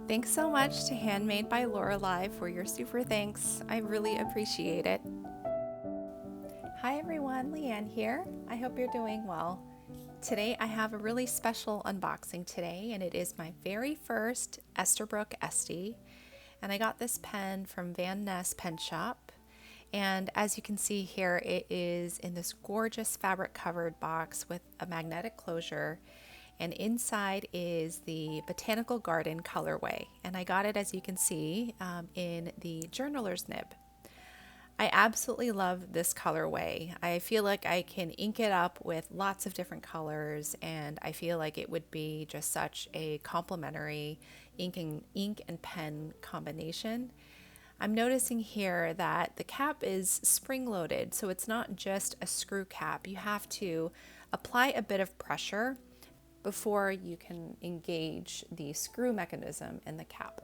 Thanks so much to Handmade by Lorelei for your super thanks. I really appreciate it. Hi everyone, Liane here. I hope you're doing well. Today I have a really special unboxing today, and it is my very first Esterbrook Estie. And I got this pen from Van Ness Pen Shop. And as you can see here, it is in this gorgeous fabric covered box with a magnetic closure. And inside is the Botanical Garden colorway. And I got it, as you can see, in the journaler's nib. I absolutely love this colorway. I feel like I can ink it up with lots of different colors, and I feel like it would be just such a complementary ink and pen combination. I'm noticing here that the cap is spring-loaded, so it's not just a screw cap. You have to apply a bit of pressure before you can engage the screw mechanism in the cap.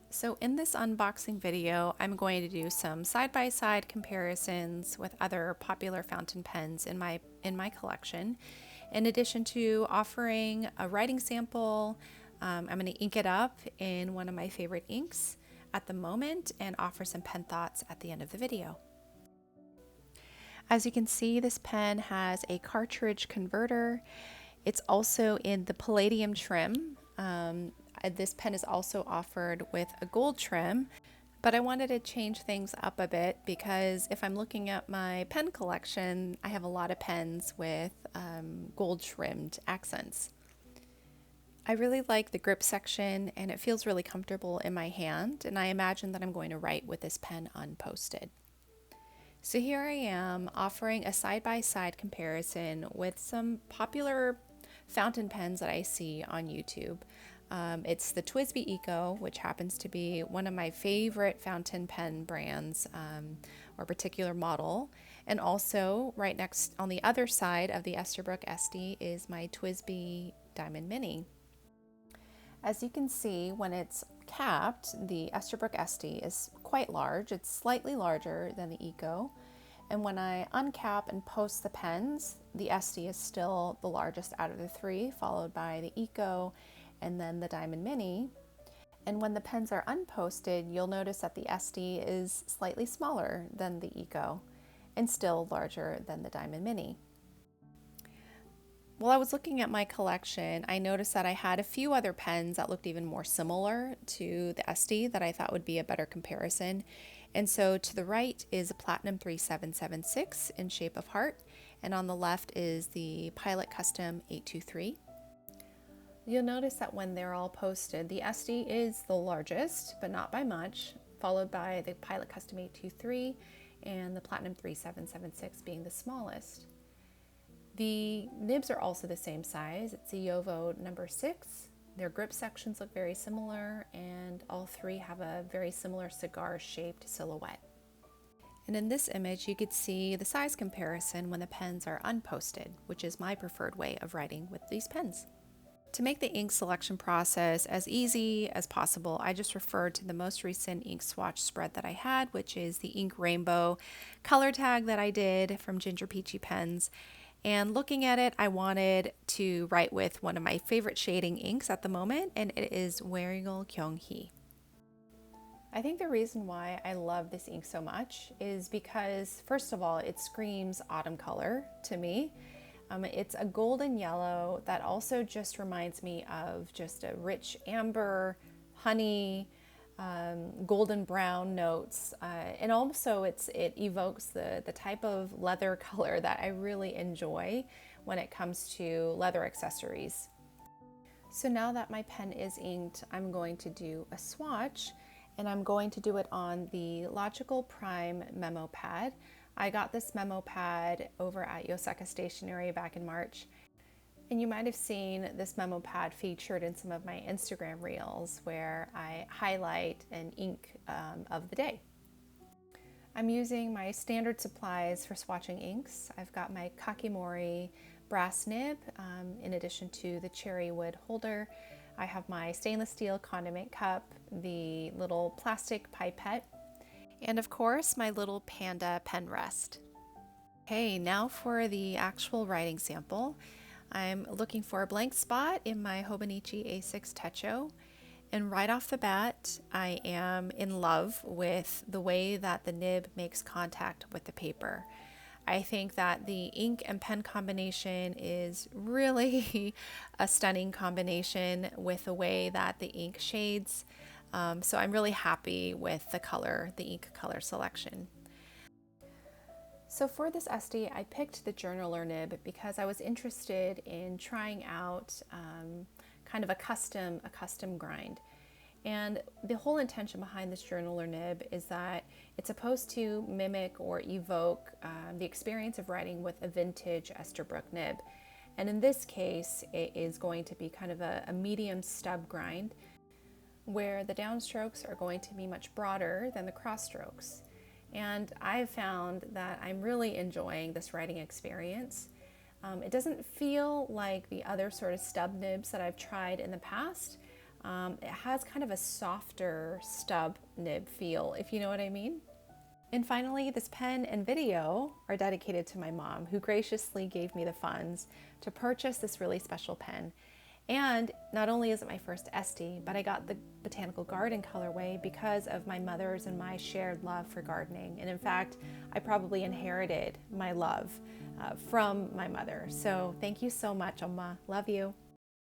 So in this unboxing video, I'm going to do some side-by-side comparisons with other popular fountain pens in my collection. In addition to offering a writing sample, I'm going to ink it up in one of my favorite inks at the moment and offer some pen thoughts at the end of the video. As you can see, this pen has a cartridge converter. It's also in the palladium trim. This pen is also offered with a gold trim, but I wanted to change things up a bit because if I'm looking at my pen collection, I have a lot of pens with gold trimmed accents. I really like the grip section, and it feels really comfortable in my hand, and I imagine that I'm going to write with this pen unposted. So here I am offering a side-by-side comparison with some popular fountain pens that I see on YouTube. It's the TWSBI Eco, which happens to be one of my favorite fountain pen brands or particular model. And also right next on the other side of the Esterbrook Estie is my TWSBI Diamond Mini. As you can see, when it's capped, the Esterbrook Estie is quite large. It's slightly larger than the Eco. And when I uncap and post the pens, the Estie is still the largest out of the three, followed by the Eco and then the Diamond Mini. And when the pens are unposted, you'll notice that the Estie is slightly smaller than the Eco and still larger than the Diamond Mini. While I was looking at my collection, I noticed that I had a few other pens that looked even more similar to the Estie that I thought would be a better comparison. And so to the right is a Platinum 3776 in shape of heart, and on the left is the Pilot Custom 823. You'll notice that when they're all posted, the Estie is the largest, but not by much, followed by the Pilot Custom 823 and the Platinum 3776 being the smallest. The nibs are also the same size. It's a Yovo number 6. Their grip sections look very similar, and all three have a very similar cigar-shaped silhouette. And in this image, you could see the size comparison when the pens are unposted, which is my preferred way of writing with these pens. To make the ink selection process as easy as possible, I just referred to the most recent ink swatch spread that I had, which is the Ink Rainbow color tag that I did from Ginger Peachy Pens. And looking at it, I wanted to write with one of my favorite shading inks at the moment, and it is Wearingeul Kyong-hui. I think the reason why I love this ink so much is because, first of all, it screams autumn color to me. It's a golden yellow that also just reminds me of just a rich amber, honey, golden brown notes, and also it evokes the type of leather color that I really enjoy when it comes to leather accessories. So now that my pen is inked, I'm going to do a swatch, and I'm going to do it on the Logical Prime memo pad. I got this memo pad over at Yosaka Stationery back in March, and you might have seen this memo pad featured in some of my Instagram reels where I highlight an ink of the day. I'm using my standard supplies for swatching inks. I've got my Kakimori brass nib in addition to the cherry wood holder. I have my stainless steel condiment cup, the little plastic pipette, and of course my little panda pen rest. Okay, now for the actual writing sample. I'm looking for a blank spot in my Hobonichi A6 Techo, And right off the bat, I am in love with the way that the nib makes contact with the paper. I think that the ink and pen combination is really a stunning combination with the way that the ink shades. So I'm really happy with the color, the ink color selection. So for this Estie, I picked the journaler nib because I was interested in trying out kind of a custom grind. And the whole intention behind this journaler nib is that it's supposed to mimic or evoke the experience of writing with a vintage Esterbrook nib. And in this case, it is going to be kind of a medium stub grind where the downstrokes are going to be much broader than the cross strokes. And I've found that I'm really enjoying this writing experience. It doesn't feel like the other sort of stub nibs that I've tried in the past. It has kind of a softer stub nib feel, if you know what I mean. And finally, this pen and video are dedicated to my mom, who graciously gave me the funds to purchase this really special pen. And not only is it my first Estie, but I got the Botanical Garden colorway because of my mother's and my shared love for gardening. And in fact, I probably inherited my love from my mother. So thank you so much, Umma. Love you.